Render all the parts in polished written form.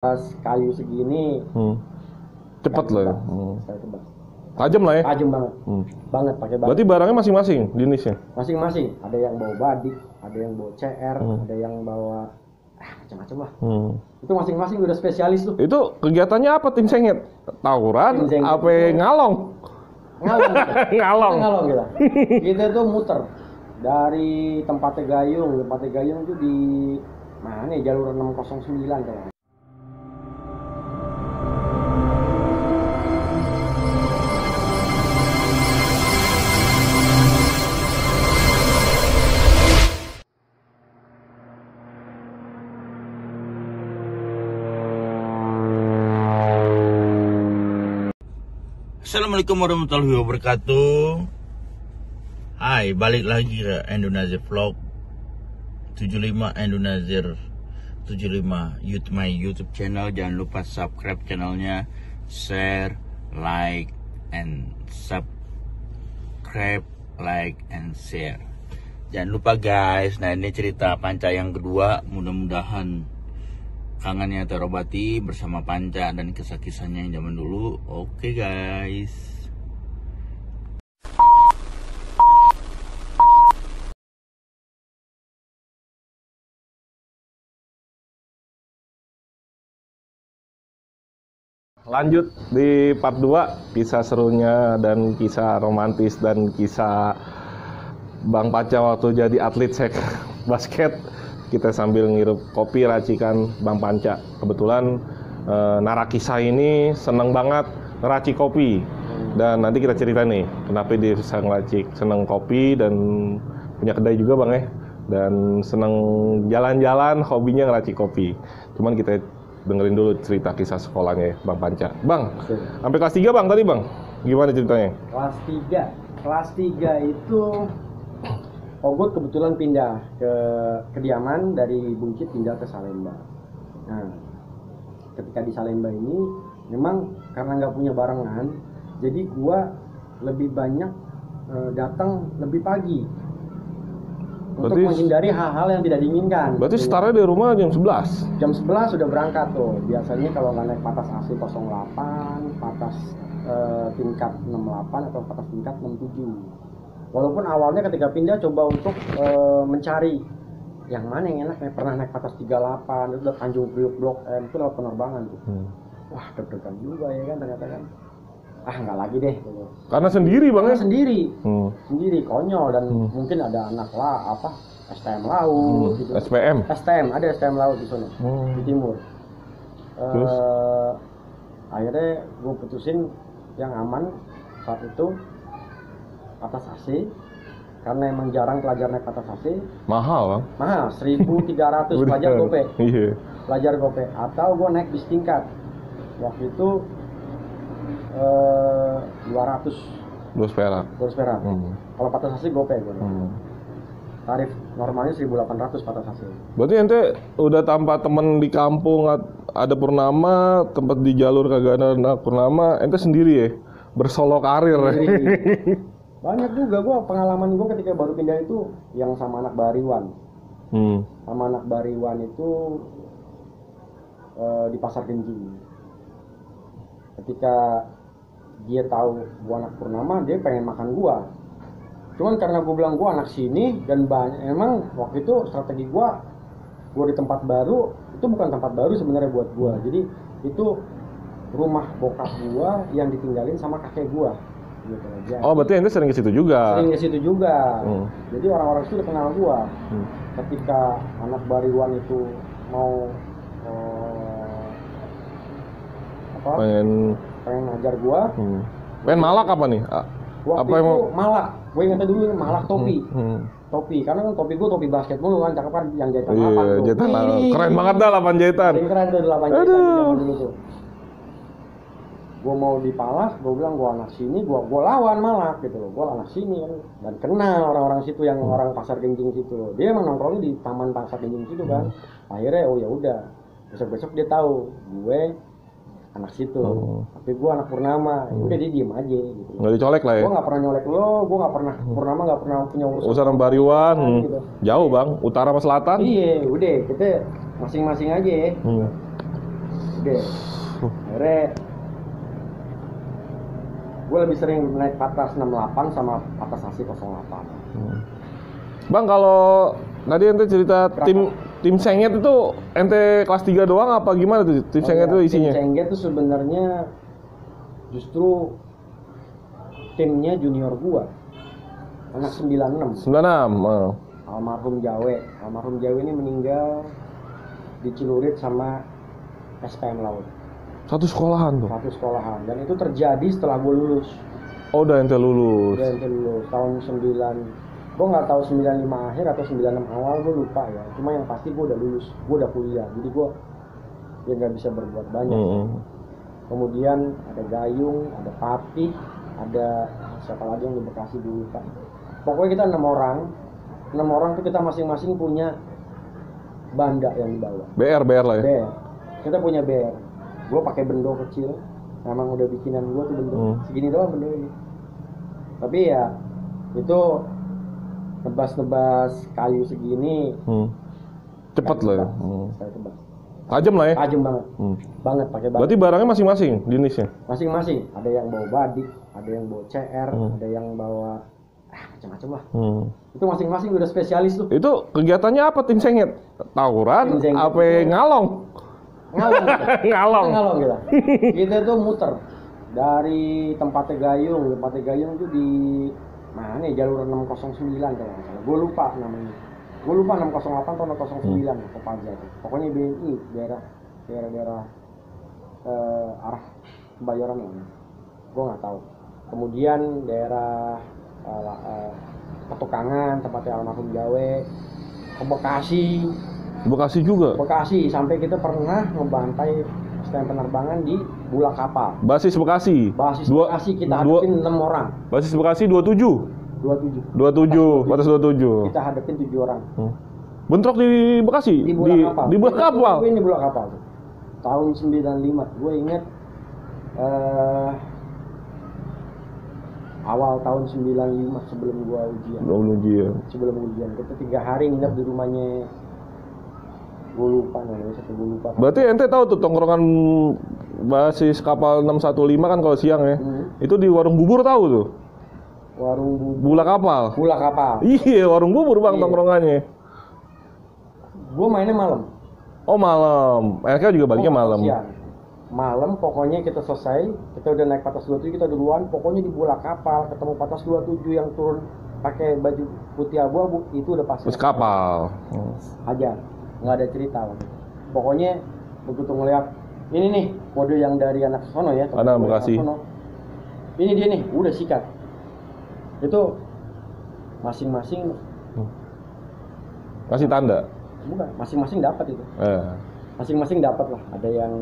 kayu segini. Cepet saya lah ya. tebas. Saya tebas. Tajam lah ya. Tajam banget. Banget pakai banget. Berarti barangnya masing-masing jenisnya. Masing-masing. Ada yang bawa badik, ada yang bawa CR, ada yang bawa macam-macam lah. Itu masing-masing udah spesialis tuh. Itu kegiatannya apa tim sengit? Tawuran? Tim sengit Apa itu- ngalong? Ngalong. Ngalong. Kita ngalong kita. Kita tuh muter dari tempatnya Gayung. Tempatnya Gayung itu di mana ya? Jalur 609 kalau. Assalamualaikum warahmatullahi wabarakatuh. Hai, balik lagi ke Endonazir Vlog 75 Endonazir 75 my YouTube channel. Jangan lupa subscribe channelnya, share, like, and subscribe, like, and share. Jangan lupa guys. Nah, ini cerita Panca yang kedua. Mudah-mudahan kangennya terobati bersama Panca dan kisah-kisahnya yang zaman dulu. Oke guys. Lanjut di part 2, kisah serunya dan kisah romantis dan kisah Bang Panca waktu jadi atlet basket. Kita sambil ngirup kopi racikan Bang Panca. Kebetulan narah kisah ini seneng banget ngeracik kopi. Dan nanti kita cerita nih, kenapa dia bisa ngeracik, seneng kopi dan punya kedai juga Bang ya. Dan seneng jalan-jalan, hobinya ngeracik kopi. Cuman kita dengerin dulu cerita kisah sekolahnya ya, Bang Panca. Bang, sampai kelas 3 Bang tadi Bang, gimana ceritanya? Kelas 3 itu Ogut kebetulan pindah ke kediaman dari Bungkit pindah ke Salemba. Nah, ketika di Salemba ini memang karena nggak punya barengan, jadi gua lebih banyak datang lebih pagi untuk menghindari hal-hal yang tidak diinginkan. Berarti startnya dari rumah jam 11? Jam 11 sudah berangkat tuh. Biasanya kalau nggak naik patas AC 08, patas tingkat 68 atau patas tingkat 67. Walaupun awalnya ketika pindah coba untuk mencari yang mana yang enak, pernah naik patas 38, itu udah Tanjung Priok Blok M, itu lewat penerbangan tuh. Wah, deg-degan juga ya kan ternyata kan. Nggak lagi deh gitu. Karena sendiri Bang ya? Sendiri konyol dan mungkin ada anak lah STM laut gitu. STM ada STM laut di sana di timur. Terus akhirnya gue putusin yang aman saat itu patas AC, karena emang jarang pelajar naik patas AC. Mahal Bang? Mahal, 1.300 pelajar gope. Iya. Pelajar gope. Atau gue naik bis tingkat. Waktu itu 200 perak. Kalau patas AC gope gue. Tarif normalnya 1.800 patas AC. Berarti ente udah tanpa temen di kampung, ada Purnama, tempat di jalur kagak ada Purnama, ente sendiri ya? Bersolo karir. Banyak juga pengalaman gue ketika baru pindah itu yang sama anak Bariwan. Sama anak Bariwan itu di Pasar Genjing. Ketika dia tahu gue anak Purnama, dia pengen makan gue. Cuman karena gue bilang gue anak sini dan banyak, emang waktu itu strategi gue di tempat baru, itu bukan tempat baru sebenarnya buat gue. Jadi itu rumah bokap gue yang ditinggalin sama kakek gue. Gitu aja. Oh, berarti ente sering ke situ juga? Sering ke situ juga. Jadi orang-orang itu udah kenal gua. Ketika anak Bariwan itu mau pengen ngajar gua. Pengen malak apa nih? Waktu itu malak. Gue ingatnya dulu malak topi. Topi, karena kan topi gua topi basket mulu kan, cakep kan yang jahitan lapan tuh. Jahitan keren banget dah 8 jahitan. Keren tuh 8 jahitan zaman dulu tuh. Gue mau dipalas, gue bilang gue anak sini, gue lawan malak gitu loh, gue anak sini kan, dan kenal orang-orang situ yang orang Pasar Genjing situ, dia emang nongkrongnya di taman Pasar Genjing situ kan, akhirnya oh ya udah, besok dia tahu gue anak situ, tapi gue anak Purnama, udah dia diem aja gitu. Nggak dicolek lah ya? Gue nggak pernah nyolek lo, gue nggak pernah Purnama nggak pernah punya urusan Bariwan, gitu. Jauh Bang, utara sama selatan? Iya, udah kita masing-masing aja ya. SD. Akhirnya gue lebih sering naik Patras 68 sama Patras Asi 08. Bang, kalau tadi ente cerita tim Sengget itu ente kelas 3 doang apa gimana tuh? Tim Sengget itu isinya? Tim Sengget itu sebenarnya justru timnya junior gua. Anak 96. 96. Almarhum Jawe ini meninggal di Cilurit sama SPM Laut. Satu sekolahan tuh. Satu sekolahan, dan itu terjadi setelah gua lulus. Oh, udah ente lulus. Tahun 9. Gue nggak tahu 95 akhir atau 96 awal, gue lupa ya. Cuma yang pasti gue udah lulus, gue udah kuliah, jadi gue ya nggak bisa berbuat banyak. Kemudian ada Gayung, ada Papi, ada siapa lagi yang di Bekasi dulu Pak. Pokoknya kita 6 orang tuh kita masing-masing punya banda yang dibawa. BR lah ya. BR. Kita punya BR. Gue pakai bendo kecil, memang udah bikinan gue tuh bendo. Segini doang bendo ini. Tapi ya itu nebas kayu segini cepet lah ya. Saya tebas. Tajam lah ya. Tajam banget. Banget pakai banget. Berarti barangnya masing-masing jenisnya. Masing-masing. Ada yang bawa badik, ada yang bawa CR, ada yang bawa macam-macam lah. Itu masing-masing udah spesialis tuh. Itu kegiatannya apa tim Sengget? Tawuran apa ngalong? Ngalong kita. Kita tuh muter dari tempatnya Gayung tuh di mana ya, jalur 609 kalau nggak salah. Gue lupa namanya. Gue lupa 608 atau 609 Kopaja itu. Pokoknya BNI daerah arah Kebayoran lah. Gue nggak tahu. Kemudian daerah Petukangan tempatnya almarhum Jawe, ke Bekasi juga. Bekasi sampai kita pernah ngebantai STM penerbangan di Bulak Kapal. Basis Bekasi. Bekasi kita hadapin 6 orang. Basis Bekasi 27. 27. Batas 27. Kita hadapin 7 orang. Bentrok di Bekasi. Di Bulak Kapal. Di Bulak Kapal. Ini Bulak Kapal. Tahun 95. Gue inget awal tahun 95 sebelum gua ujian. Sebelum ujian. Kita 3 hari nginep di rumahnya. Gue lupa namanya, gue lupa. Berarti ente tahu tuh tongkrongan basis kapal 615 kan kalau siang ya. Itu di warung bubur tahu tuh. Warung bubur. Bulak Kapal. Iya, warung bubur Bang tongkrongannya. Gue mainnya malam. Oh, malam. Enaknya juga baliknya malam. Siang. Malam pokoknya kita selesai, kita udah naik Patras 27, kita duluan, pokoknya di Bulak Kapal ketemu Patras 27 yang turun pakai baju putih abu-abu, itu udah pasti. Bus kapal. Aja. Nggak ada cerita lagi. Pokoknya begitu ngeliat ini nih kode yang dari anak sono ya, anak Bekasi. Ini dia nih, udah sikat. Itu masing-masing kasih tanda. Bukan, masing-masing dapat itu. Masing-masing dapat lah. Ada yang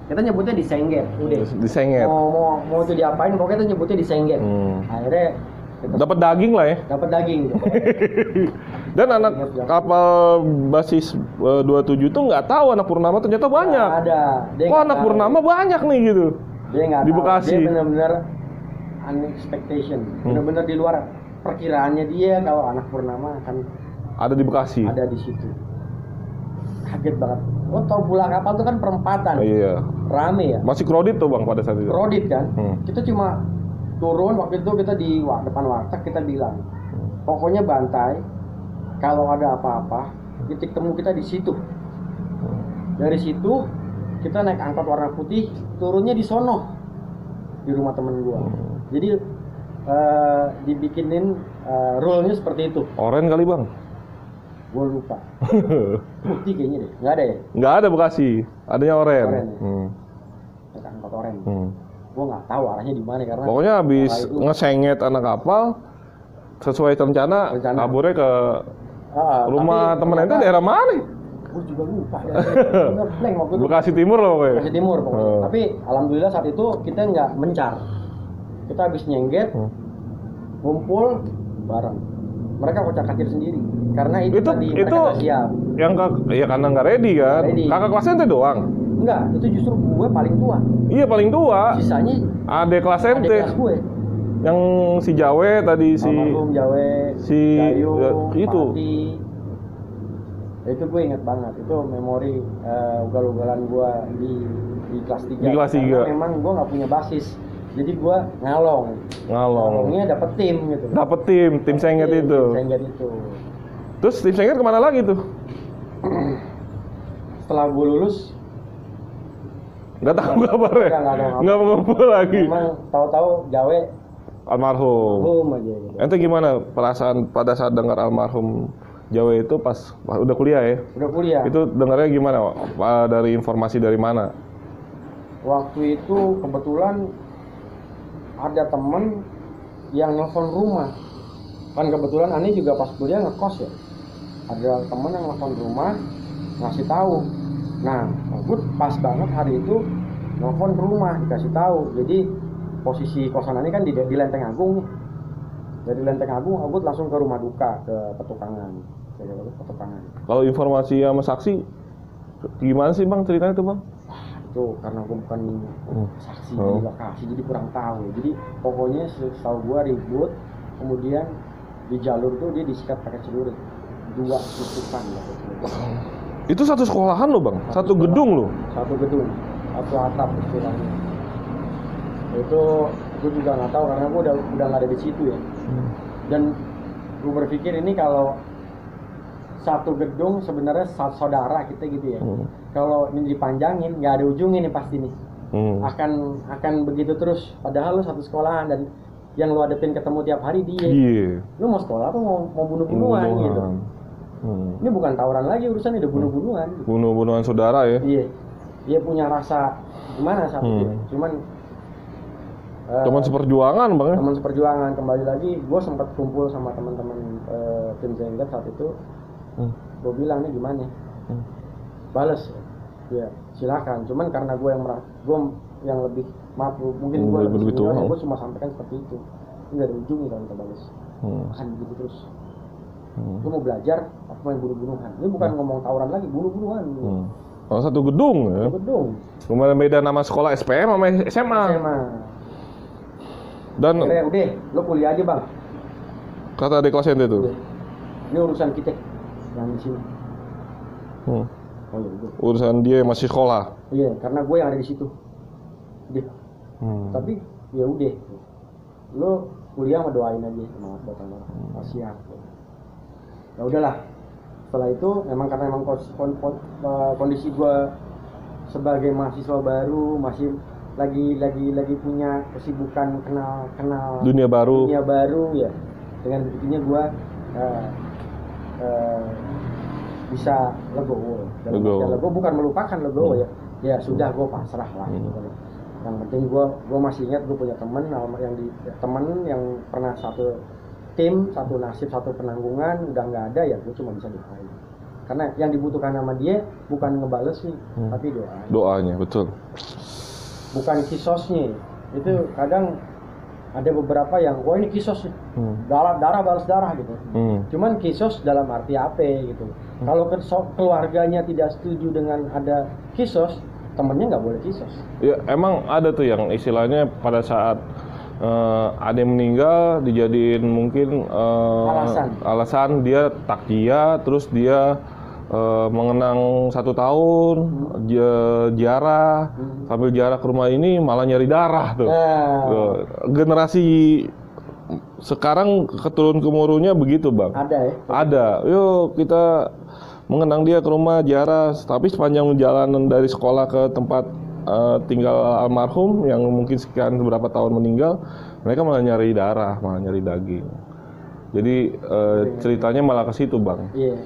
kita nyebutnya disengget, udah. Disengget. Mau itu diapain? Pokoknya kita nyebutnya disengget. Akhirnya dapat daging lah ya. Dapat daging gitu. Dan anak kapal basis 27 tuh nggak tahu anak Purnama ternyata banyak. Nggak ada. Kok anak Purnama banyak nih gitu. Dia nggak di tahu. Bekasi. Dia benar-benar unexpectation. Benar-benar di luar perkiraannya dia kalau anak Purnama akan ada di Bekasi. Ada di situ. Kaget banget. Lo tau Bulak Kapal itu kan perempatan. Iya. Rame ya. Masih kredit tuh Bang pada saat itu. Kredit kan. Kita cuma turun waktu itu, kita di depan warteg, kita bilang pokoknya bantai, kalau ada apa-apa titik temu kita di situ. Dari situ kita naik angkot warna putih, turunnya di sono di rumah temen gua. Jadi dibikinin rule-nya seperti itu. Oren kali Bang. Gua lupa. Putih kayaknya deh. Nggak ada ya? Nggak ada Bekasi. Adanya oren. Naik angkot oren. Gue nggak tahu arahnya di mana karena pokoknya habis ngesengget anak kapal sesuai rencana. Kaburnya ke rumah temen itu daerah mana? Gue juga lupa ya. Waktu itu. Bekasi Timur loh pokoknya. Bekasi Timur pokoknya. Tapi alhamdulillah saat itu kita nggak mencar. Kita habis nyengget, ngumpul bareng. Mereka kocak-kacir sendiri karena itu tadi mereka nggak siap. Yang ya karena nggak ready kan. Kakak kelasnya ente doang. Enggak, itu justru gue paling tua. Iya paling tua. Sisanya adek kelas ente. Adek kelas gue. Yang si Jawe tadi si Almarhum Jawe, si Gayung, itu. Pati. Itu gue inget banget, itu memori ugal-ugalan gue di kelas 3. Di kelas 3. Karena memang gue nggak punya basis, jadi gue ngalongnya dapet tim gitu. Dapet tim sengget itu. Tim sengget itu. Terus tim sengget kemana lagi tuh? Setelah gue lulus, nggak tahu kabarnya. Nggak ngumpul lagi. Memang tahu-tahu gawe almarhum aja gitu. Ente gimana perasaan pada saat dengar almarhum Jawa itu pas udah kuliah ya? Udah kuliah. Itu dengarnya gimana? Dari informasi dari mana? Waktu itu kebetulan ada temen yang nelfon rumah. Kan kebetulan Ani juga pas kuliah ngekos ya. Ada temen yang nelfon rumah ngasih tahu. Nah, gue pas banget hari itu nelfon ke rumah dikasih tahu. Jadi posisi kosan Ani kan di Lenteng Agung nih. Dari Lenteng Agung, aku langsung ke rumah duka, ke Petukangan. Kalau informasi sama saksi, gimana sih bang ceritanya tuh bang? Itu karena gue bukan saksi di lokasi, jadi kurang tahu. Jadi pokoknya setahu gue ribut, kemudian di jalur tuh dia disikat pakai celurit, 2 tusukan gitu. Itu satu sekolahan lo bang? Satu gedung lo? Satu gedung, satu atap istilahnya. Itu gue juga nggak tahu karena gue udah nggak ada di situ ya. Dan gue berpikir ini kalau satu gedung sebenarnya saudara kita gitu ya. Kalau ini dipanjangin nggak ada ujungnya nih pasti nih. Akan begitu terus. Padahal lu satu sekolahan dan yang lu hadepin ketemu tiap hari dia. Lu mau sekolah apa mau bunuh-bunuhan gitu. Ini bukan tawuran lagi urusan, udah bunuh-bunuhan. Bunuh-bunuhan saudara ya? Iya. Dia punya rasa gimana saat itu. Cuman teman seperjuangan bang ya? Teman seperjuangan. Kembali lagi gue sempat kumpul sama teman-teman tim sengget saat itu. Gue bilang nih gimana bales ya silakan, cuman karena gue yang lebih maaf mungkin gue lebih senior, gue cuma sampaikan seperti itu. Ini gak ada ujungnya kalau kita bales akan begitu terus. Gue mau belajar apa main bunuh-bunuhan. Ini bukan ngomong tawuran lagi, bunuh-bunuhan. Oh, satu gedung ya? Satu gedung. Cuma beda nama sekolah SPM sama SMA. Dan udah, lo kuliah aja bang. Kata adik kelas ente tuh. Ini urusan kita yang di sini. Oh, ya, urusan dia yang masih sekolah. Iya, karena gue yang ada di situ. Udah. Tapi ya udah. Lo kuliah sama doain aja semangat buat anak. Siap. Ya udahlah. Setelah itu karena kondisi gue sebagai mahasiswa baru masih lagi punya kesibukan kenal dunia baru ya. Dengan begitunya gue bisa legowo. Legowo bukan melupakan legowo ya. Ya sudah, gue pasrah lah. Yang penting gue masih ingat gue punya temen yang pernah satu tim, satu nasib, satu penanggungan, udah nggak ada ya gue cuma bisa doain. Karena yang dibutuhkan sama dia bukan ngebales nih, tapi doanya. Betul. Bukan kisosnya. Itu kadang ada beberapa yang wah ini kisos nih. Darah balas darah gitu. Cuman kisos dalam arti apa gitu. Kalau keluarganya tidak setuju dengan ada kisos, temennya nggak boleh kisos. Ya emang ada tuh yang istilahnya pada saat ada yang meninggal dijadiin mungkin alasan dia takjiah, terus dia mengenang 1 tahun ziarah, sambil ziarah ke rumah ini malah nyari darah tuh. Generasi sekarang keturun temurunnya begitu bang. Ada ya? Ada. Yuk kita mengenang dia ke rumah ziarah, tapi sepanjang jalanan dari sekolah ke tempat tinggal almarhum yang mungkin sekian beberapa tahun meninggal, mereka malah nyari darah, malah nyari daging. Jadi ceritanya malah ke situ bang. Iya.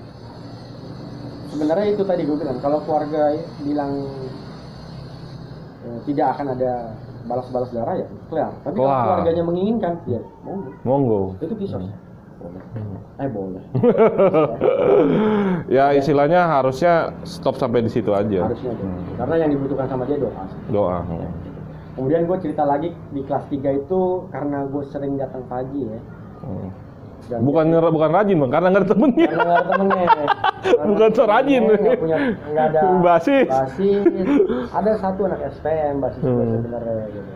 Sebenarnya itu tadi gue bilang, kalau keluarga bilang tidak akan ada balas-balas darah ya kelar. Tapi kalau keluarganya menginginkan, ya monggo. Itu kisah. Boleh. Ya istilahnya harusnya stop sampai di situ aja. Harusnya karena yang dibutuhkan sama dia doa. Kemudian gue cerita lagi di kelas 3 itu karena gue sering datang pagi ya. Bukan rajin bang, karena nggak ada temennya. Bukan so rajin. Nggak ada basis. Ada satu anak SPM basis sebenarnya gitu.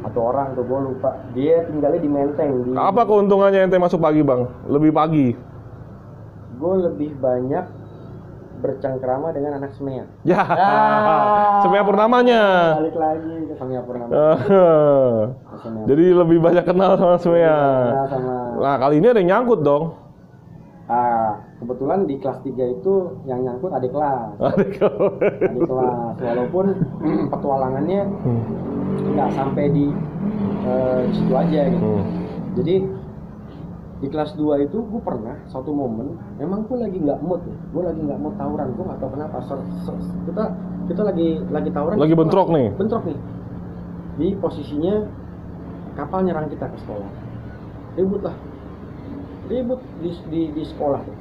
Atau orang tuh gue lupa. Dia tinggalnya di Menteng. Apa keuntungannya ente masuk pagi bang? Lebih pagi? Gue lebih banyak bercengkrama dengan anak Semea. Ya, Semea Purnamanya. Balik lagi ke Semea Purnama. Semea. Jadi lebih banyak kenal sama Semea. Nah, sama Nah, kali ini ada yang nyangkut dong. kebetulan di kelas 3 itu yang nyangkut adik kelas. Adik kelas. Walaupun petualangannya nggak sampai di situ aja gitu. Jadi di kelas 2 itu gue pernah satu momen, memang gue lagi nggak mood ya. Gue lagi nggak mood tawuran, gue nggak tahu kenapa. Kita lagi tawuran. Lagi bentrok nih. Bentrok nih. Di posisinya kapal nyerang kita ke sekolah. Ribut di sekolah tuh.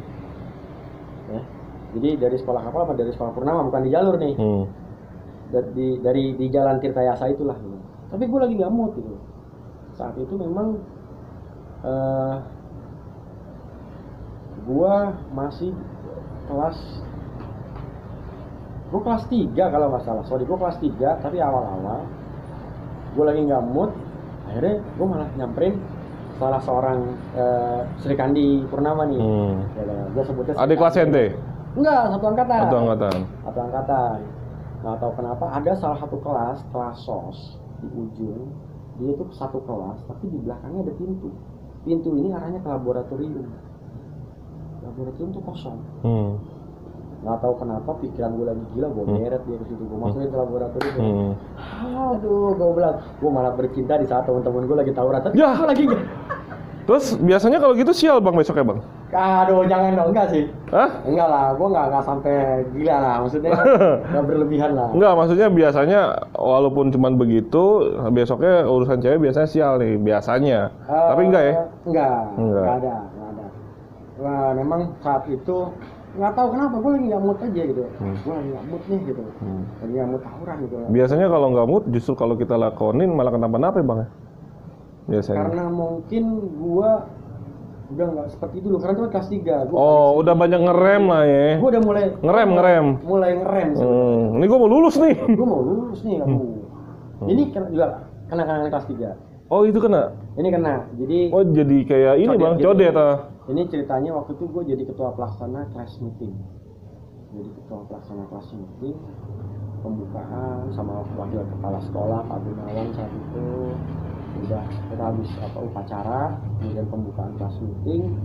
Ya. Jadi dari sekolah kapal apa dari sekolah Purnama, bukan di jalur nih. Dari jalan Tirtayasa itulah. Tapi gue lagi nggak mood gitu. Saat itu memang gue masih kelas 3 kalau nggak salah. Gue kelas 3, tapi awal-awal gue lagi nggak mood. Akhirnya gue malah nyamperin salah seorang Sri Kandi Purnama nih. Gue sebutnya Adik kelas ente? Enggak, satu angkatan. Satu angkatan. Nggak tahu kenapa ada salah satu kelas sos di ujung. Dia itu satu kelas, tapi di belakangnya ada pintu. Pintu ini arahnya ke laboratorium. Laboratorium tuh kosong. Nggak tahu kenapa pikiran gue lagi gila, gue beret dia ke situ, gue masukin ke laboratorium. Aduh, gue bilang, gue malah bercinta di saat teman-teman gue lagi tawuran. Tapi gue lagi nggak. Terus biasanya kalau gitu sial bang besoknya bang? Aduh, jangan dong, enggak sih. Hah? Enggak lah, gue nggak sampai gila lah, maksudnya nggak berlebihan lah. Enggak, maksudnya biasanya walaupun cuman begitu, besoknya urusan cewek biasanya sial nih, biasanya. Tapi enggak ya? Enggak ada. Wah, memang saat itu nggak tahu kenapa gue lagi nggak mood aja gitu. Gue lagi nggak mood nih gitu. Lagi nggak mood tawuran gitu. Biasanya kalau nggak mood, justru kalau kita lakonin malah kenapa-napa ya bang? Biasanya. Karena mungkin gue udah nggak seperti dulu, karena itu kelas 3. Udah banyak ngerem lah ya. Gue udah mulai ngerem. Ini gue mau lulus nih. Gue mau lulus nih kamu. Ini juga kena kelas 3. Oh itu kena? Ini kena. Jadi. Oh jadi kayak ini bang, codet ah. Ini ceritanya waktu itu gue jadi ketua pelaksana class meeting. Pembukaan sama wakil kepala sekolah Pak Gunawan saat itu. Udah kita habis upacara, kemudian pembukaan kelas meeting,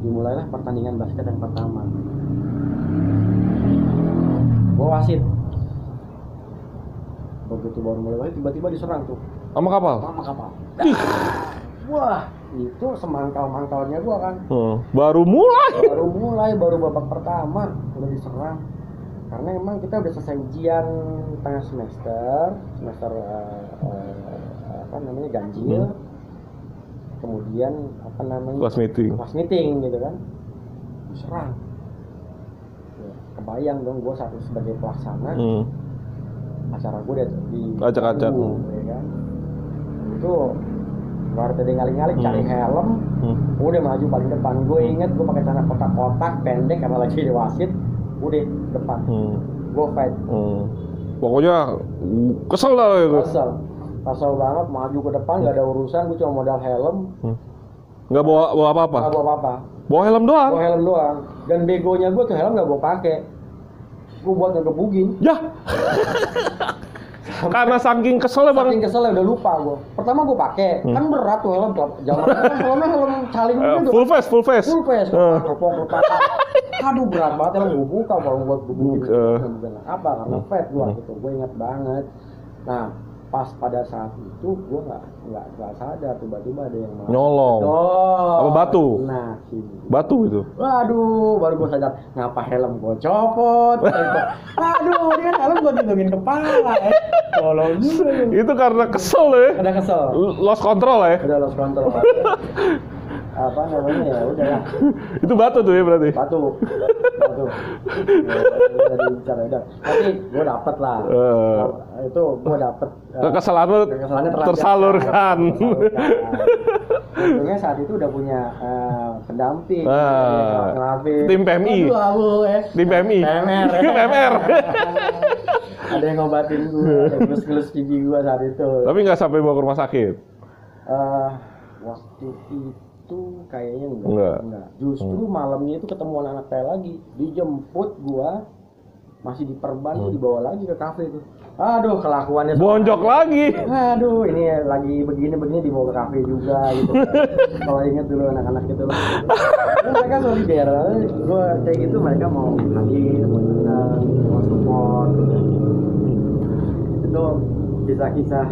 dimulailah pertandingan basket yang pertama. Gue wasit. Begitu baru mulai wasit, tiba-tiba diserang tuh. Sama kapal? Wah, itu semangkal-mangkalnya gua kan. Baru mulai babak pertama udah diserang. Karena emang kita udah selesai ujian tengah semester ganjil. Kemudian Class meeting gitu kan. Diserang. Ya, kebayang dong gua sebagai pelaksana. Acara gue di acak-acak. Ya kan. Itu baru tadi ngaling-ngaling cari helm, udah maju paling depan. Gue inget gue pakai celana kotak-kotak pendek karena lagi di wasit, udah depan. Gue fight. Pokoknya kesel lah. Kesel banget, maju ke depan nggak ada urusan, gue cuma modal helm. Nggak bawa apa-apa. Bawa helm doang. Dan begonya gue tuh helm nggak gue pakai. Gue buat ngegebugin. Ya. Karena saking keselnya bang. Saking keselnya udah lupa gue. Pertama gue pakai, kan berat tuh helm. Zaman kan helm caling gitu. Full face. Kepok. Aduh berat banget helm gue buka baru buat gebugin. Apa? Karena fat gue gitu. Gue ingat banget. Nah, pas pada saat itu gue nggak sadar, tiba-tiba ada yang nyolong. Apa batu? Nah, batu itu. Waduh, baru gue sadar ngapa helm gue copot. Aduh, dia kan helm gue gendongin kepala. Tolong juga. Itu karena kesel ya. Ada kesel. Lost control ya. Udah lost control. Apa namanya ya udah lah. Itu batu tuh ya berarti. Batu. Udah. Tapi gue dapet lah. Itu gue dapet. Kekesalannya tersalurkan. Untungnya saat itu udah punya pendamping. Tim PMI. Tim PMI. PMR. Ada yang ngobatin gue, ngelus-ngelus gigi gue saat itu. Tapi nggak sampai bawa ke rumah sakit. Waktu itu kayaknya enggak. Justru malamnya itu ketemu anak saya lagi, dijemput gua masih diperban tuh dibawa lagi ke kafe tuh. Aduh, kelakuannya Bonjok lagi. Aduh, ini lagi begini dibawa ke kafe juga gitu. Kalau ingat dulu anak-anak gitu loh. Mereka solider. Gue kayak gitu, mereka mau hadir, mau support gitu. Itu kisah-kisah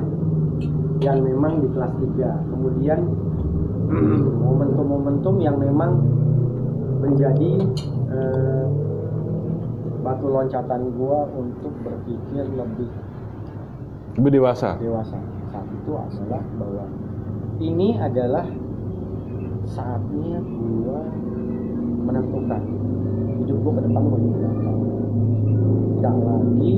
yang memang di kelas 3. Kemudian momentum-momentum yang memang menjadi batu loncatan gua untuk berpikir lebih dewasa. Saat itu adalah bahwa ini adalah saatnya gua menentukan hidup gua ke depan mau jadi apa. Tidak lagi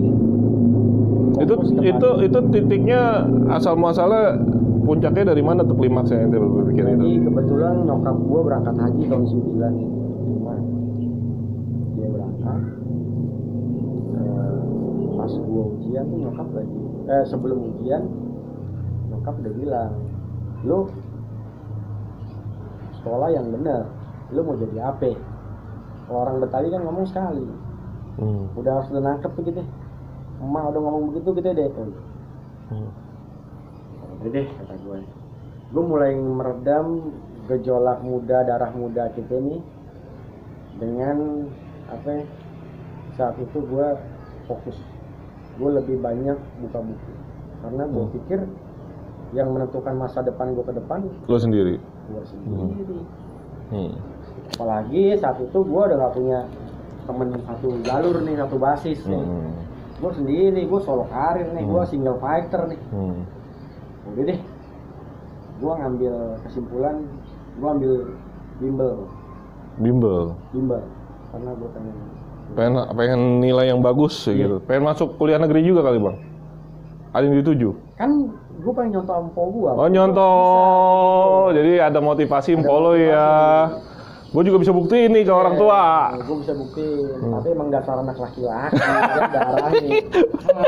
itu titiknya asal muasalnya puncaknya dari mana tuh klimaksnya yang berpikir itu? Jadi kebetulan nyokap gua berangkat haji tahun 95. Dia berangkat. Pas gua ujian tuh nyokap lagi sebelum ujian nyokap udah bilang, lu sekolah yang bener, lu mau jadi apa? Orang Betawi kan ngomong sekali, udah harus nangkep begitu. Emak udah ngomong begitu gitu deh. Udah deh kata gue mulai meredam gejolak muda, darah muda kita nih dengan apa? Saat itu gue fokus. Gue lebih banyak buka buku karena gue pikir yang menentukan masa depan gue ke depan lo sendiri. Gue sendiri. Apalagi saat itu gue udah gak punya temen satu jalur nih, satu basis nih. Gue sendiri, gue solo karir nih, gue single fighter nih. Udah deh, gue ngambil kesimpulan, gue ambil bimbel karena gue pengen nilai yang bagus gitu. Pengen masuk kuliah negeri juga kali bang. Ada yang dituju? Kan gue pengen nyontoh empo gue. Oh nyontoh, jadi ada motivasi empo lo ya. Gue juga bisa buktiin nih ke orang tua. Gue bisa buktiin, tapi emang dasar anak laki-laki, darahnya.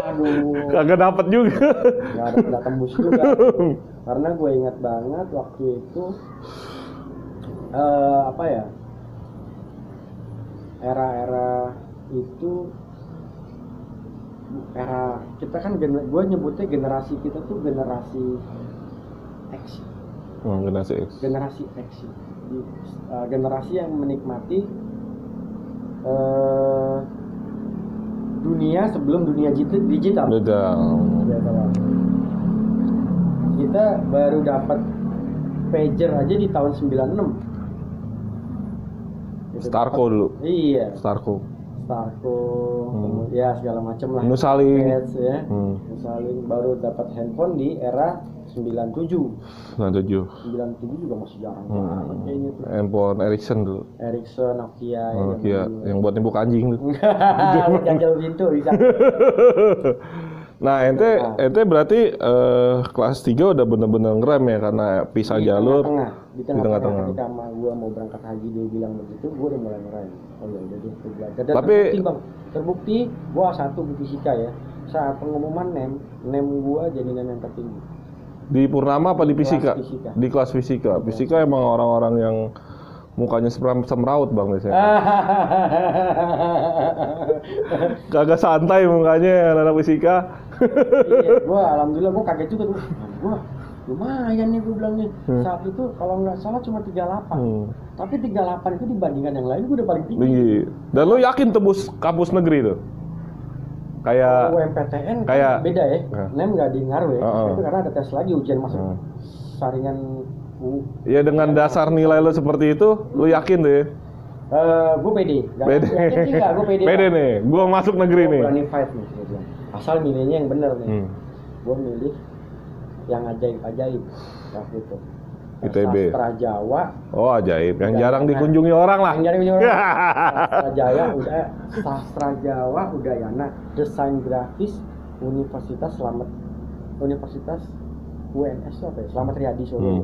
Aduh. Kagak dapet juga. Nggak tembus juga. Karena gue ingat banget waktu itu, era-era itu, era kita kan gue nyebutnya generasi kita tuh generasi X. Generasi X. Generasi yang menikmati dunia sebelum dunia digital. Kita baru dapat pager aja di tahun 96. Starco dulu. Iya. Starco, ya segala macam lah. Nusaling. Nusaling baru dapat handphone di era 97 juga masih jarang banget kayaknya tuh. Handphone Ericsson dulu. Nokia yang buat nembok anjing tuh. Jajal pintu bisa. Nah, ente berarti kelas 3 udah bener-bener ngerem ya karena pisah jalur. Di tengah-tengah. Ketika gua mau berangkat haji dia bilang begitu, gua udah mulai ngerem. Oh ya udah deh, belajar. Tapi terbukti gua 1 di fisika ya. Saat pengumuman nem gua jadi nem yang tertinggi. Di Purnama apa di fisika? Di kelas fisika. Fisika emang orang-orang yang mukanya semraut bang biasanya. Kagak santai mukanya anak fisika. Iya, alhamdulillah gua kaget juga tuh. Gua lumayan nih gua bilang nih. Saat itu kalau nggak salah cuma 38. Tapi 38 itu dibandingkan yang lain gua udah paling tinggi. Dan lo yakin tembus kampus negeri tuh? Kayak UMPTN kayak beda ya. Nem nggak di ngaruh ya. Itu karena ada tes lagi ujian masuk saringan ya dengan dasar nilai lo seperti itu, lo yakin deh? Gue pede. Pede. Gue pede. Pede nih, gue masuk negeri nih. Berani fight nih, gue bilang. Asal milihnya yang bener nih. Gue milih yang ajaib waktu itu. ITB. Sastra Jawa. Oh ajaib, yang jarang dikunjungi orang lah. Yang jarang dikunjungi orang. Sastra Jawa Udayana, Desain Grafis Universitas UNS itu apa ya? Slamet Riyadi Solo.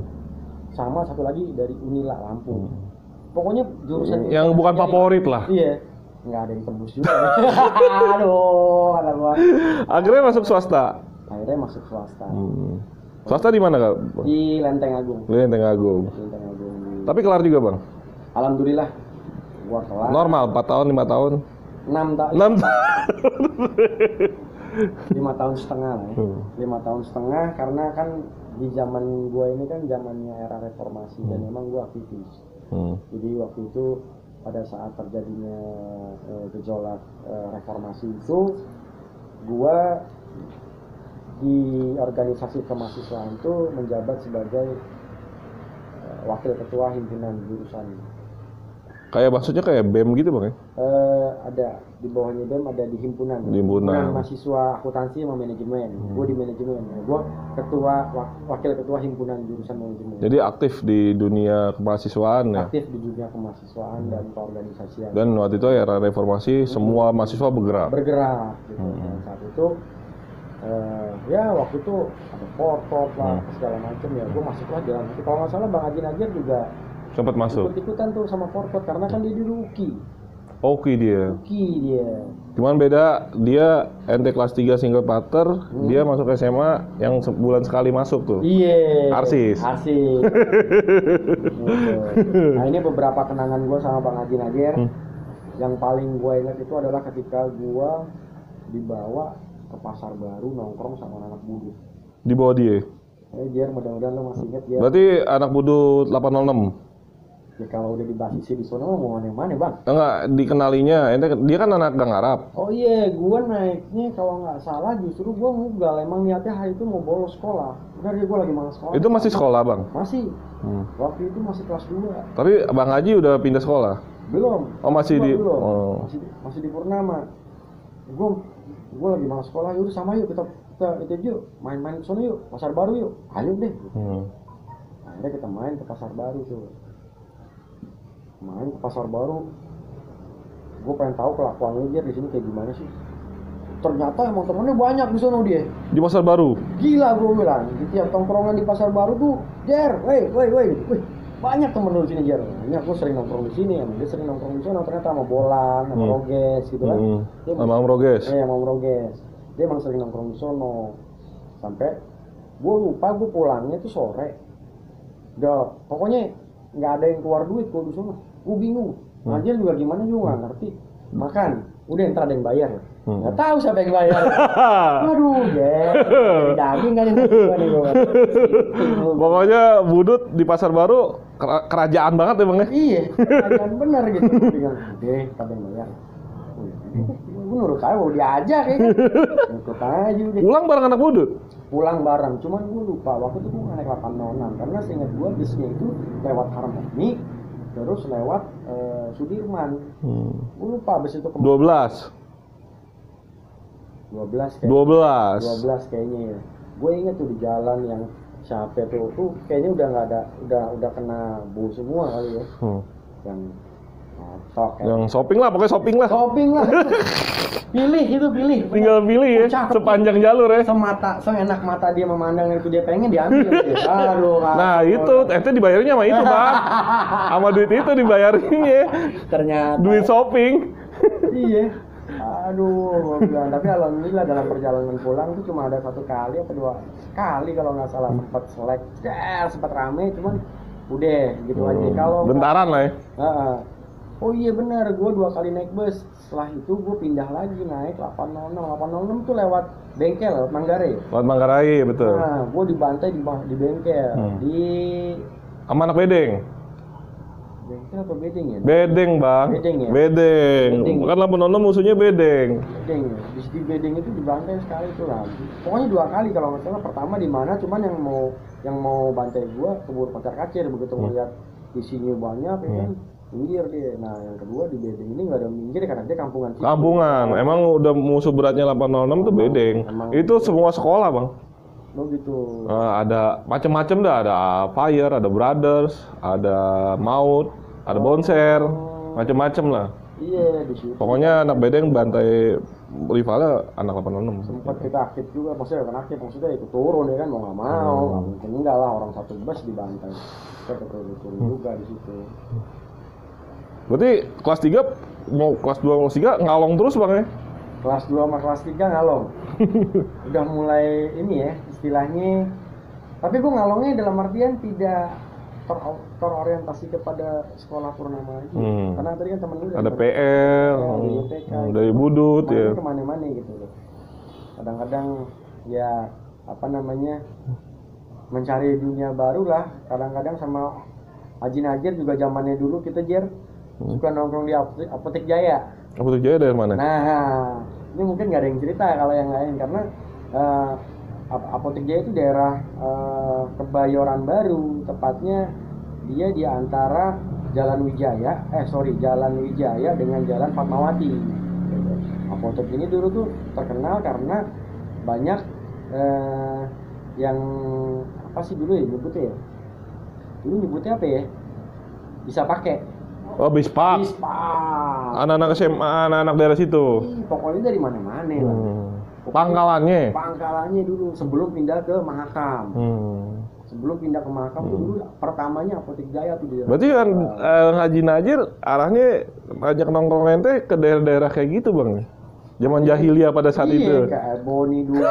Sama satu lagi dari Unila Lampung. Pokoknya jurusan yang bukan favorit lah. Iya. Nggak ada yang tembus juga. Aduh, kata gua. Akhirnya masuk swasta. Swasta di mana kak? Di Lenteng Agung. Tapi kelar juga bang? Alhamdulillah. Gua kelar. Normal 4 tahun 5 tahun. 6 5 tahun setengah lah ya. 5 tahun setengah karena kan di zaman gue ini kan zamannya era reformasi dan memang gue aktivis. Jadi waktu itu pada saat terjadinya gejolak reformasi itu gue di organisasi kemahasiswaan itu menjabat sebagai wakil ketua himpunan jurusan. Kayak maksudnya kayak BEM gitu bang ya? Ada di bawahnya BEM, ada di himpunan. Himpunan mahasiswa akuntansi sama manajemen. Gue di manajemen. Gue wakil ketua himpunan jurusan manajemen. Jadi aktif di dunia kemahasiswaan ya? Aktif di dunia kemahasiswaan dan keorganisasian. Dan waktu itu era reformasi semua mahasiswa bergerak. Gitu. Dan saat itu ya waktu itu ada portot lah segala macam ya. Gue masuklah jalan. Kalau nggak salah Bang Haji Najar juga sempat masuk. Ikut-ikutan tuh sama portot karena kan dia dulu UKI. Oke dia. dia. Cuman beda, dia NT kelas 3 single pater, dia masuk SMA yang sebulan sekali masuk tuh. Iya. Arsis. Gitu. Nah ini beberapa kenangan gue sama Bang Haji Nager. Yang paling gue ingat itu adalah ketika gue dibawa ke Pasar Baru nongkrong sama anak budut. Dibawa dia? Jer, mudah-mudahan lo masih ingat ya. Berarti anak budut 806? Ya kalau udah dibasisi di sana mau mana bang? Enggak, dikenalinya, dia kan anak Gang Arab. Oh iya, gue naiknya kalau nggak salah justru gue mugal, emang niatnya hari itu mau bolos sekolah. Benar ya, gue lagi malas sekolah. Itu masih sekolah bang? Masih. Waktu itu masih kelas 2. Tapi Bang Haji udah pindah sekolah? Belum. Oh masih di? Belum. Oh. Masih di Purnama. Gue lagi malas sekolah, yaudah sama yuk kita itu yuk main-main ke sana yuk, Pasar Baru yuk. Ayo deh. Akhirnya kita main ke Pasar Baru tuh. Main ke Pasar Baru, gue pengen tahu kelakuannya dia di sini kayak gimana sih. Ternyata emang temennya banyak di sana dia. Di Pasar Baru? Gila gue bilang, di tiap tongkrongan di Pasar Baru tuh, Jer, weh, banyak temen lu di sini Jer. Ini aku sering nongkrong di sini, emang dia sering nongkrong di sana ternyata sama Bolan, sama Roges gitu kan. Sama Om Roges? Iya, sama Om Roges. Dia emang sering nongkrong di sono. Sampai gue lupa gue pulangnya tuh sore. Udah, pokoknya nggak ada yang keluar duit kalau di sono. Gue bingung, ngajar juga gimana juga nggak ngerti. Makan, udah ntar ada yang bayar. Nggak tahu siapa yang bayar. Aduh, daging kan yang gue. Pokoknya budut di Pasar Baru kerajaan banget ya bang ya? Iya, kerajaan bener gitu. Bilang, deh, tak ada yang bayar. Gue nurut saya, mau diajak ya kan. Ikut aja udah. Pulang bareng anak budut? Pulang bareng, cuman gue lupa waktu itu gue naik 806 karena seingat gue busnya itu lewat Harmoni terus lewat Sudirman. Gue lupa bus itu kemana. 12 kayaknya ya. Gue inget tuh di jalan yang siapa tuh kayaknya udah nggak ada, udah kena bau semua kali ya. Yang yang shopping lah, pokoknya shopping lah. Pilih. Tinggal pilih ya, sepanjang jalur ya. Seenak mata dia memandang itu dia pengen diambil. Aduh. Nah itu dibayarnya sama itu bang. Sama duit itu dibayarinnya. Ternyata. Duit shopping. Iya. Aduh, gue bilang. Tapi alhamdulillah dalam perjalanan pulang tuh cuma ada 1 kali atau 2 kali kalau nggak salah sempat selek, sempat rame, cuman udah gitu aja. Kalau bentaran lah ya. Oh iya benar, gue 2 kali naik bus. Setelah itu gue pindah lagi naik 806. 806 tuh lewat bengkel, lewat Manggarai. Lewat Manggarai, betul. Nah, gue dibantai di bengkel. Di sama anak bedeng. Bengkel atau bedeng ya? Bedeng bang. Bedeng ya? Bedeng. Bukan 806 musuhnya bedeng. Bedeng ya? Di bedeng itu dibantai sekali tuh lah. Pokoknya 2 kali kalau nggak salah. Pertama di mana, cuman yang mau bantai gue keburu pacar kacir begitu melihat isinya banyak ya kan. Minggir dia. Nah yang kedua di bedeng ini nggak ada minggir karena dia kampungan. Kampungan. Emang udah musuh beratnya 806 tuh bedeng. Itu semua sekolah bang. Oh gitu. Ada macam-macam dah. Ada Fire, ada Brothers, ada Maut, ada Bonser, macam-macam lah. Iya di situ. Pokoknya anak bedeng bantai rivalnya anak 806. Sempat kita aktif juga, maksudnya bukan aktif, maksudnya ikut turun ya kan, mau nggak mau. Nggak mungkin enggak lah orang satu bus dibantai. Kita perlu turun juga di situ. Berarti kelas 3 mau kelas 2 kelas 3 ngalong terus bang ya? Kelas 2 sama kelas 3 ngalong. Udah mulai ini ya istilahnya. Tapi gue ngalongnya dalam artian tidak terorientasi kepada sekolah purnama aja. Karena tadi kan temen lu ada PL, dari YPK, dari Budut ya. Kemana-mana gitu loh. Kadang-kadang ya apa namanya mencari dunia baru lah. Kadang-kadang sama Haji Najir juga zamannya dulu kita suka nongkrong di Apotek Jaya. Apotek Jaya dari mana? Nah, ini mungkin nggak ada yang cerita kalau yang lain karena Apotek Jaya itu daerah Kebayoran Baru, tepatnya dia di antara Jalan Wijaya dengan Jalan Fatmawati. Apotek ini dulu tuh terkenal karena banyak yang apa sih dulu ya nyebutnya ya? Dulu nyebutnya apa ya? Bisa pakai. Oh, Bispak. Anak-anak SMA, anak-anak daerah situ. Pokoknya dari mana-mana lah. Pangkalannya dulu sebelum pindah ke Mahakam. Sebelum pindah ke Mahakam tuh dulu pertamanya Apotek Jaya tuh dia. Berarti kan Haji Najir arahnya ajak nongkrong ente ke daerah-daerah kayak gitu, Bang. Zaman jahiliyah pada saat itu. Iya, kayak Boni dulu.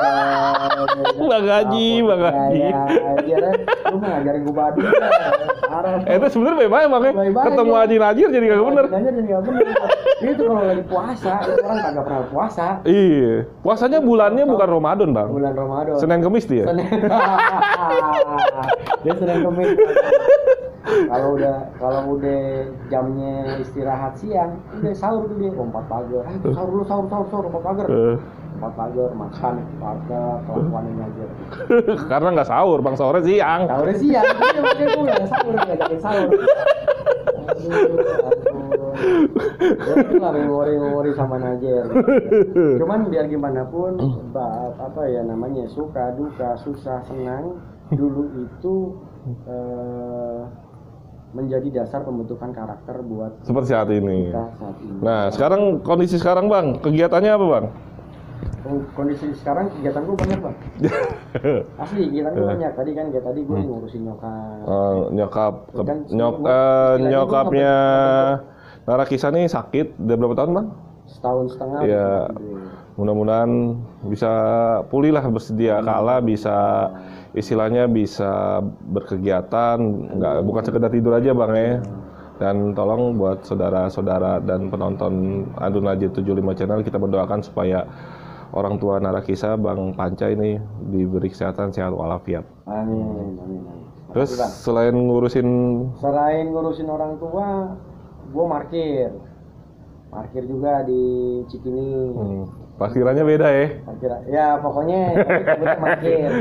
Bang Haji. Iya, lu mah ngajarin gue Badu. Itu sebenarnya baik-baik, Bang. Ketemu Haji Najir jadi kagak bener. Itu kalau lagi puasa, itu orang kagak pernah puasa. Iya. Puasanya bulannya bukan Ramadan, Bang. Bulan Ramadan. Senin Kamis dia. Dia Senin Kamis. Kalau udah jamnya istirahat siang, udah sahur tuh dia lompat pagar. Sahur lompat pagar. Lompat pagar makan warga kelakuannya aja. Karena nggak sahur, Bang, sahurnya siang. Sahurnya siang, dia makanya gue nggak sahur, ngajakin sahur. Itulah memori sama Najir. Cuman biar gimana pun, apa ya namanya, suka duka susah senang dulu itu menjadi dasar pembentukan karakter buat seperti saat ini. Saat ini. Nah, sekarang kondisi sekarang, Bang, kegiatannya apa, Bang? Kondisi sekarang kegiatan gue banyak, Bang. Asli kegiatan gue banyak. Tadi gue ngurusin nyokap. Nyokapnya Nara Kisah nih sakit udah berapa tahun, Bang? Setahun setengah. Ya, mudah-mudahan bisa pulih lah, bersedia kala bisa istilahnya bisa berkegiatan, bukan sekedar tidur aja, Bang ya. Dan tolong buat saudara-saudara dan penonton Adun Najir 75 channel, kita mendoakan supaya orang tua Nara Kisah, Bang Panca ini diberi kesehatan, sehat walafiat. Amin. Terus selain ngurusin orang tua, gue markir juga di Cikini. Parkirannya beda ya? Ya pokoknya markir.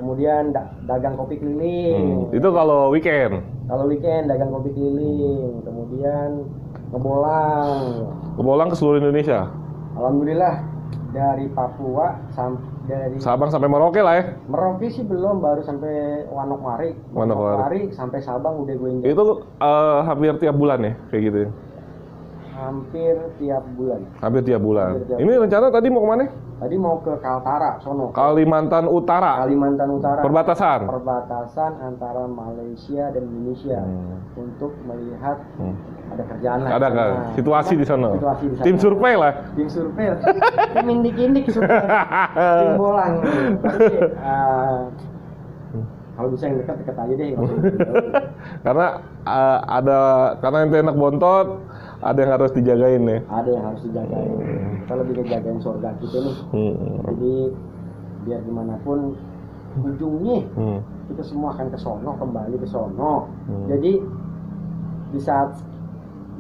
Kemudian dagang kopi keliling. Itu kalau weekend? Kalau weekend dagang kopi keliling. Kemudian ngebolang ke seluruh Indonesia? Alhamdulillah, dari Papua dari Sabang sampai Merauke lah ya? Merauke sih belum, baru sampai Manokwari sampai Sabang udah gue injak. Itu hampir tiap bulan ya kayak gitu? Hampir tiap bulan. Ini rencana tadi mau kemana? Tadi mau ke Kaltara, sono. Kalimantan Utara. Perbatasan antara Malaysia dan Indonesia untuk melihat ada kerjaan lah. Ada kan? Situasi di sana. Tim survei. Tim indik survei. Tim bolang. Tapi kalau bisa yang dekat aja deh. Karena karena ente enak bontot, ada yang harus dijagain ya. Ada yang harus dijagain. Kita lebih ngejagain surga kita nih. Jadi biar gimana pun ujungnya kita semua akan kembali ke sono. Jadi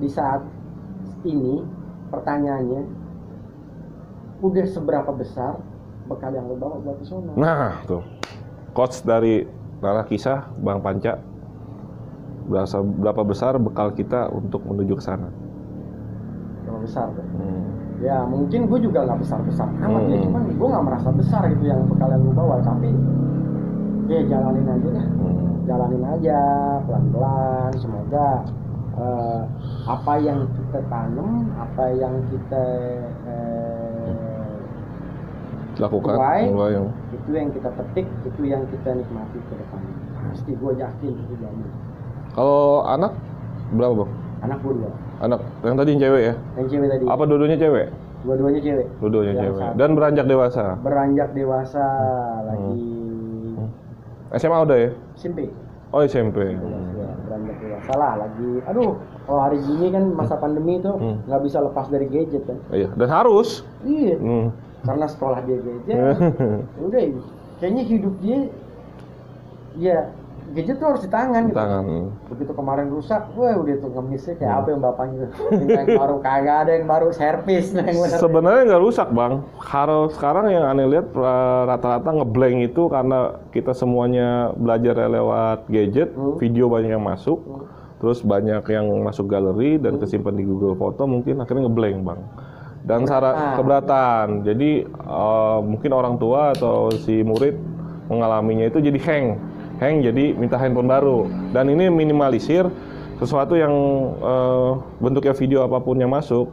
di saat ini pertanyaannya, udah seberapa besar bekal yang lo bawa buat ke sono? Nah tuh, coach dari Nara Kisah, Bang Panca, berapa besar bekal kita untuk menuju ke sana? Berapa besar tuh? Ya mungkin gue juga nggak besar-besar amat ya, cuman gue nggak merasa besar gitu yang bekal yang gue bawa, tapi ya jalanin aja pelan-pelan. Semoga apa yang kita tanam, apa yang kita lakukan, itu yang kita petik, itu yang kita nikmati ke depan. Pasti gue yakin itu jamin. Kalau anak berapa, Bang? Anak gue 2. Anak yang tadi yang cewek ya? Yang cewek tadi. Apa dua-duanya cewek? Dua-duanya cewek. Dan beranjak dewasa. Lagi. SMA udah ya? Oh SMP. Ya, beranjak dewasa lah lagi. Aduh, kalau hari gini kan masa pandemi itu nggak bisa lepas dari gadget kan. Iya, dan harus. Iya. Hmm. Karena sekolah dia gadget, udah kayaknya hidup dia ya gadget tuh harus di tangan gitu. Tangan. Begitu kemarin rusak, wah udah tuh ngemisnya kayak apa yang bapaknya yang baru kagak ada yang baru servis yang bener. Sebenarnya nggak rusak bang. Harus sekarang yang aneh lihat rata-rata ngeblank itu karena kita semuanya belajar lewat gadget, video banyak yang masuk, terus banyak yang masuk galeri dan kesimpan di Google Foto, mungkin akhirnya ngeblank bang. Dan keberatan. Jadi mungkin orang tua atau si murid mengalaminya itu jadi hang jadi minta handphone baru. Dan ini minimalisir sesuatu yang bentuknya video apapun yang masuk,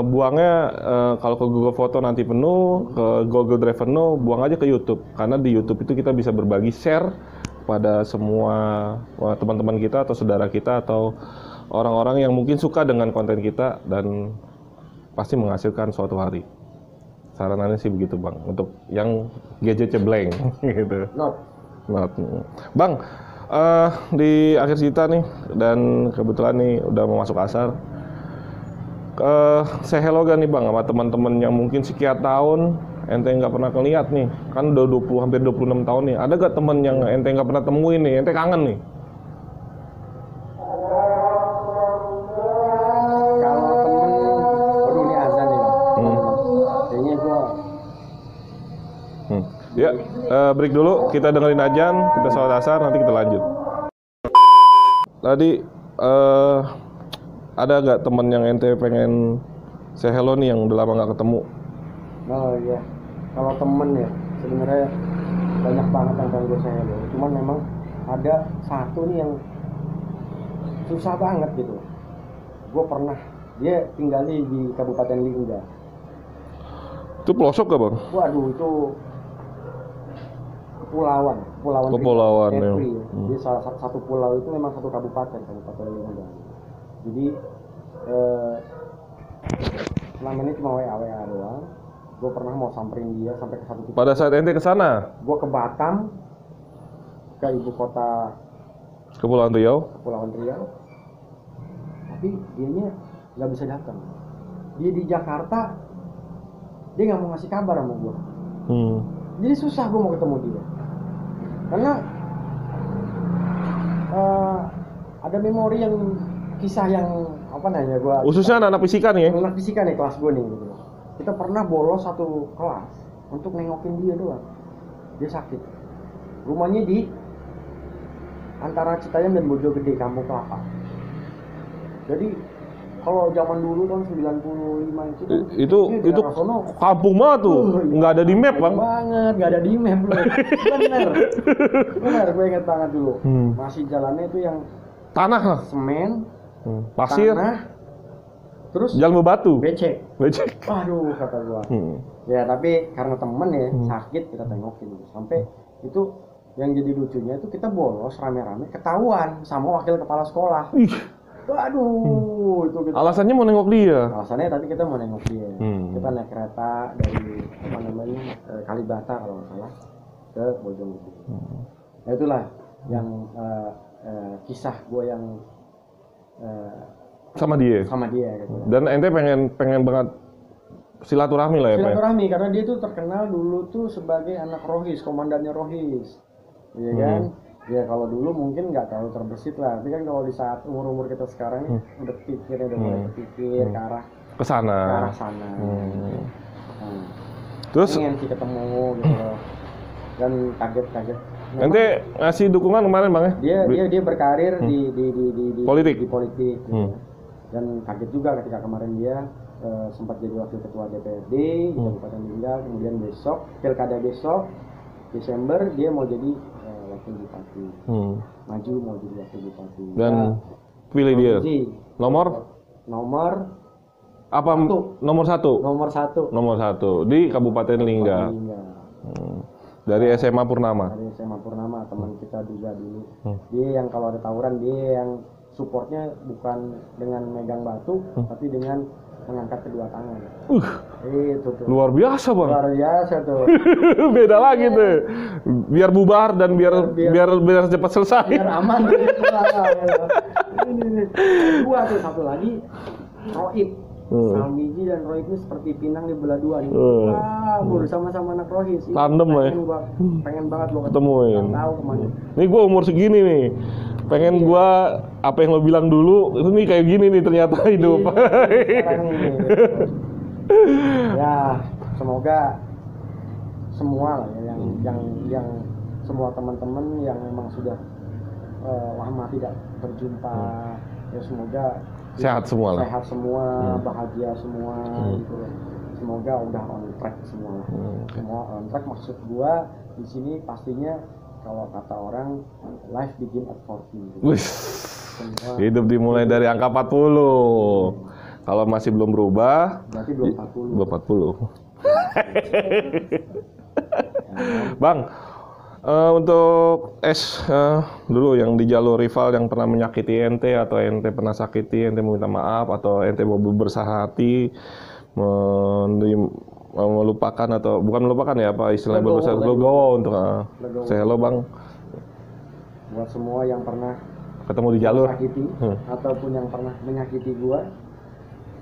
buangnya kalau ke Google Foto nanti penuh, ke Google Drive penuh, buang aja ke YouTube. Karena di YouTube itu kita bisa berbagi, share pada semua teman-teman kita atau saudara kita atau orang-orang yang mungkin suka dengan konten kita dan pasti menghasilkan suatu hari. Saranannya sih begitu bang, untuk yang gadgetnya blank gitu. Not. Bang, di akhir cerita nih, dan kebetulan nih udah mau masuk asar. Say hello gak nih bang sama teman-teman yang mungkin sekian tahun ente nggak pernah ngeliat nih, kan udah 20 hampir 26 tahun nih. Ada gak teman yang ente nggak pernah temuin nih, ente kangen nih? Ya, break dulu, kita dengerin ajan, kita sholat asar, nanti kita lanjut. Tadi ada gak temen yang ente pengen say hello nih yang udah lama gak ketemu? Oh iya, kalau temen ya sebenarnya banyak banget yang pengen gue say hello. Cuman memang ada satu nih yang susah banget gitu. Gue pernah, dia tinggal di Kabupaten Lingga. Itu pelosok gak bang? Waduh, itu kepulauan ya. Jadi salah satu pulau itu memang satu kabupaten Lingga. Jadi selama ini cuma WA doang. Gue pernah mau samperin dia sampai ke satu titik. Pada saat ente kesana? Gue ke Batam, ke ibu kota Kepulauan Riau. Tapi dianya nggak bisa datang. Dia di Jakarta, dia nggak mau ngasih kabar sama gue. Jadi susah gue mau ketemu dia. Karena ada memori yang kisah yang apa namanya gue. Khususnya anak fisika nih ya? Anak fisika nih kelas gue nih gitu. Kita pernah bolos satu kelas untuk nengokin dia doang. Dia sakit. Rumahnya di antara Citayam dan Bojonggede, Kampung Kelapa. Jadi kalau zaman dulu tahun 95 itu kampung banget tuh, nggak ada di map bang. Banget, nggak ada di map bro. Bener, gue inget banget dulu. Masih jalannya itu yang tanah, semen, pasir, tanah, terus jalan bebatu, becek. Waduh, kata gue. Ya tapi karena temen ya sakit kita tengokin gitu. Sampai itu yang jadi lucunya itu kita bolos rame-rame ketahuan sama wakil kepala sekolah. Waduh, itu kita. Alasannya mau nengok dia. Alasannya tadi kita mau nengok dia. Kita naik kereta dari Kalibata kalau nggak salah ke Bojonggede. Nah itulah yang kisah gue yang sama dia gitu. Dan ente pengen banget silaturahmi lah ya. Silaturahmi karena dia tuh terkenal dulu tuh sebagai anak Rohis, komandannya Rohis. Iya kan? Ya kalau dulu mungkin nggak terlalu terbesit lah, tapi kan kalau di saat umur kita sekarang udah pikirnya udah mulai berpikir ke arah sana. Terus pengen sih ketemu gitu loh. Dan kaget. Nanti ngasih dukungan kemarin bang ya? Dia berkarir di politik. Gitu. Dan kaget juga ketika kemarin dia sempat jadi wakil ketua DPRD di Kabupaten Lingga, kemudian pilkada besok Desember dia mau jadi wakil bupati, maju mau jadi wakil bupati. Dan pilih dia. Nomor apa? Nomor satu di Kabupaten Lingga. Dari SMA Purnama. Teman kita juga dulu. Dia yang kalau ada tawuran dia yang supportnya bukan dengan megang batu, tapi dengan mengangkat kedua tangan. Itu tuh. Luar biasa bang. Luar biasa tuh. Beda lagi tuh. Biar bubar dan biar cepat selesai. Biar aman dari pulang. Ini. Dua tuh, satu lagi roib. Salmiji dan roib ini seperti pinang di belah dua nih. Wah, sama-sama anak rohis. Tandem lah ya. Pengen banget lo ketemuin. Tahu kemana. Nih gue umur segini nih. Pengen gua apa yang lo bilang dulu itu nih kayak gini nih ternyata hidup. Sekarang ini. Ya, semoga semua lah ya, yang semua teman-teman yang memang sudah lama tidak berjumpa, ya semoga Sehat semua lah. Sehat semua, bahagia semua gitu loh. Semoga udah on track semua lah. Semua on track, maksud gua di sini pastinya kalau kata orang life begin at 40. Wih. Hidup dimulai dari angka 40. Kalau masih belum berubah, berarti belum 40. Belum 40. Bang, untuk dulu yang di jalur rival yang pernah menyakiti ente atau ente pernah sakiti, ente meminta maaf atau ente mau berbesar hati melupakan atau bukan melupakan ya apa istilahnya berbesar legowo untuk saya hello bang. Buat semua yang pernah ketemu di jalur sakiti ataupun yang pernah menyakiti gua,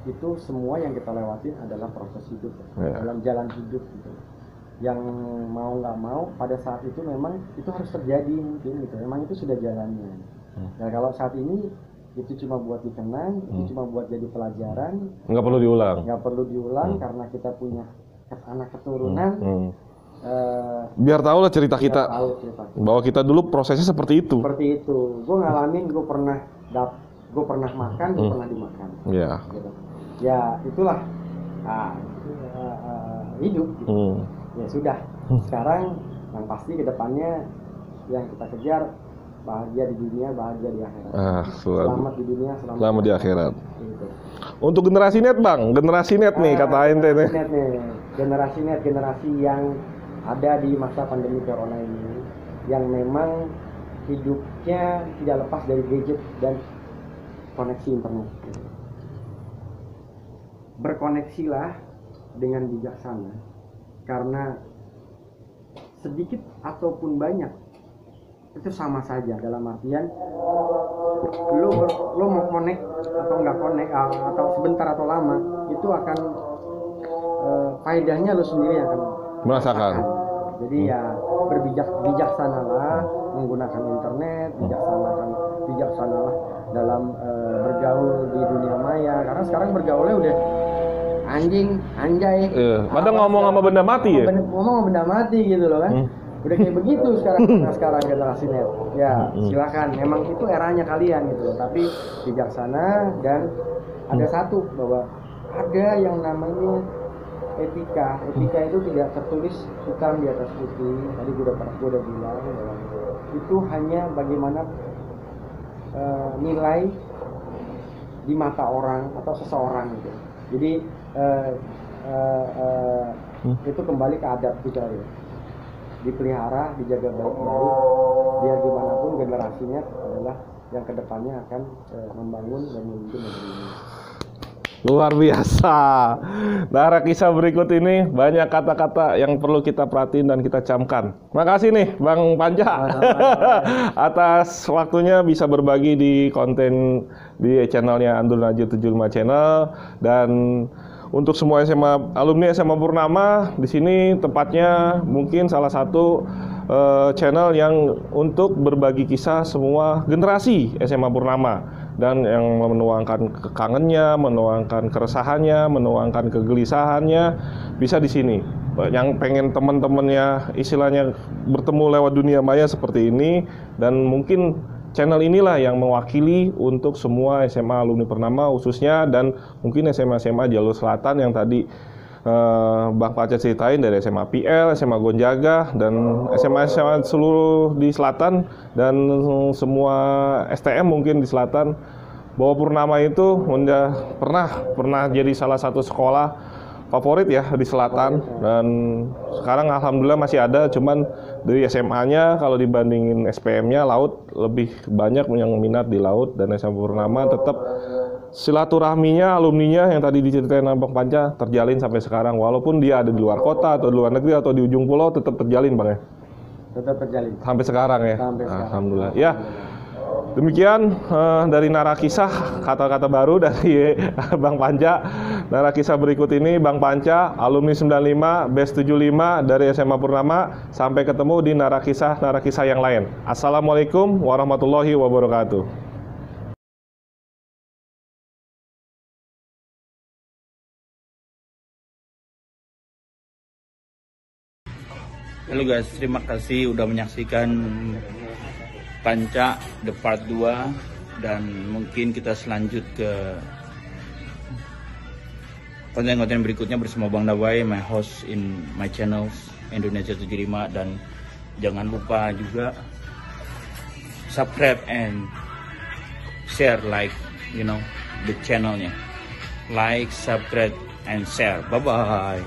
itu semua yang kita lewatin adalah proses hidup dalam jalan hidup gitu. Yang mau nggak mau pada saat itu memang itu harus terjadi mungkin gitu. Memang itu sudah jalannya. Nah kalau saat ini itu cuma buat dikenang, itu cuma buat jadi pelajaran. Nggak perlu diulang. Nggak perlu diulang karena kita punya anak keturunan. Biar tahu lah cerita kita. Tahu cerita. Bahwa kita dulu prosesnya seperti itu. Seperti itu. Gue ngalamin, gue pernah makan, gue pernah dimakan. Iya. Gitu. Ya itulah hidup. Gitu. Ya sudah. Sekarang yang pasti kedepannya yang kita kejar bahagia di dunia, bahagia di akhirat. Selamat di dunia, selamat di akhirat. Gitu. Untuk generasi net bang, generasi net nih kata ente nih. Generasi net, generasi yang ada di masa pandemi corona ini, yang memang hidupnya tidak lepas dari gadget dan koneksi internet. Berkoneksilah dengan bijaksana, karena sedikit ataupun banyak itu sama saja, dalam artian lo mau connect atau nggak connect atau sebentar atau lama itu akan faedahnya lo sendiri akan merasakan. Jadi ya bijaksanalah menggunakan internet, bijaksanalah dalam bergaul di dunia maya, karena sekarang bergaulnya udah anjay. Padahal ngomong sama benda mati ya. Ngomong sama benda mati gitu loh kan. Udah kayak begitu sekarang generasi net. Ya, silakan. Memang itu eranya kalian gitu loh. Tapi bijaksana dan ada satu bahwa ada yang namanya etika. Etika itu tidak tertulis hitam di atas putih. Tadi gue udah bilang bahwa itu hanya bagaimana nilai di mata orang atau seseorang gitu. Jadi itu kembali ke adab kita ya. Dipelihara, dijaga baik-baik, biar gimana pun generasinya adalah yang kedepannya akan membangun dan memimpin negeri ini. Luar biasa. Dari kisah berikut ini banyak kata-kata yang perlu kita perhatiin dan kita camkan. Makasih nih Bang Panca atas waktunya bisa berbagi di konten di channelnya Andul Najib 75 channel. Dan untuk semua SMA alumni SMA Purnama, di sini tempatnya mungkin salah satu channel yang untuk berbagi kisah semua generasi SMA Purnama, dan yang menuangkan kekangennya, menuangkan keresahannya, menuangkan kegelisahannya bisa di sini. Yang pengen teman-temannya istilahnya bertemu lewat dunia maya seperti ini, dan mungkin channel inilah yang mewakili untuk semua SMA alumni Purnama khususnya, dan mungkin SMA-SMA Jalur Selatan yang tadi Bang Panca ceritain, dari SMA PL, SMA Gonjaga, dan SMA-SMA seluruh di Selatan, dan semua STM mungkin di Selatan, bahwa Purnama itu pernah jadi salah satu sekolah favorit ya di Selatan, dan sekarang alhamdulillah masih ada, cuman dari SMA-nya kalau dibandingin SPM-nya laut lebih banyak yang minat di laut, dan SMA Purnama tetap silaturahminya, alumninya yang tadi diceritain Bang Panca terjalin sampai sekarang. Walaupun dia ada di luar kota atau di luar negeri atau di ujung pulau, tetap terjalin Bang ya? Tetap terjalin. Sampai sekarang ya? Sampai sekarang. Alhamdulillah. Ya, demikian dari Narakisah, kata-kata baru dari Bang Panca. Narakisah berikut ini Bang Panca, alumni 95, BES 75 dari SMA Purnama. Sampai ketemu di Narakisah yang lain. Assalamualaikum warahmatullahi wabarakatuh. Halo guys, terima kasih udah menyaksikan Panca The Part 2, dan mungkin kita selanjut ke konten-konten berikutnya bersama Bang Dawai, my host in my channel Indonesia 75. Dan jangan lupa juga subscribe and share, like the channelnya, like, subscribe and share. Bye bye.